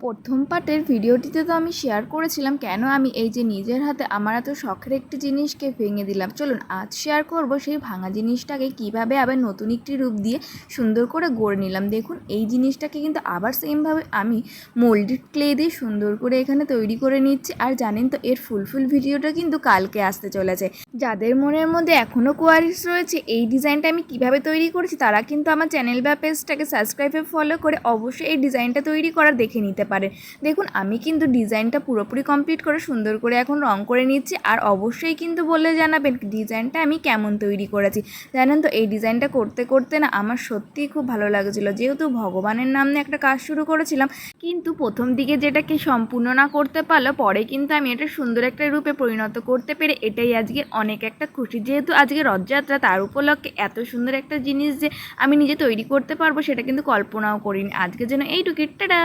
প্রথম পার্টের ভিডিওটিতে তো আমি শেয়ার করেছিলাম কেন আমি এই যে নিজের হাতে আমার এত শখের একটি জিনিসকে ভেঙে দিলাম। চলুন আজ শেয়ার করব সেই ভাঙা জিনিসটাকে কিভাবে আবার নতুন একটি রূপ দিয়ে সুন্দর করে গড়ে নিলাম। দেখুন এই জিনিসটাকে কিন্তু আবার সেমভাবে আমি মোল্ডেড ক্লে দিয়ে সুন্দর করে এখানে তৈরি করে নিচ্ছি। আর জানেন তো এর ফুল ভিডিওটা কিন্তু কালকে আসতে চলেছে। যাদের মনের মধ্যে এখনও কোয়ারিজ রয়েছে এই ডিজাইনটা আমি কিভাবে তৈরি করেছি তারা কিন্তু আমার চ্যানেল বা পেজটাকে সাবস্ক্রাইবে ফলো করে অবশ্যই এই ডিজাইনটা তৈরি করা দেখে নিতে পারেন। দেখুন আমি কিন্তু ডিজাইনটা পুরোপুরি কমপ্লিট করে সুন্দর করে এখন রং করে নিচ্ছি। আর অবশ্যই কিন্তু বলে জানাবেন ডিজাইনটা আমি কেমন তৈরি করেছি। জানেন তো এই ডিজাইনটা করতে করতে না আমার সত্যিই খুব ভালো লাগছিলো, যেহেতু ভগবানের নাম নিয়ে একটা কাজ শুরু করেছিলাম কিন্তু প্রথম দিকে যেটাকে সম্পূর্ণ না করতে পারলো পরে কিন্তু আমি এটা সুন্দর একটা রূপে পরিণত করতে পেরে এটাই আজকে অনেক একটা খুশি। যেহেতু আজকে রথযাত্রা তার উপলক্ষে এত সুন্দর একটা জিনিস যে আমি নিজে তৈরি করতে পারবো সেটা কিন্তু কল্পনাও করিনি। আজকে যেন এইটুকু টাটা।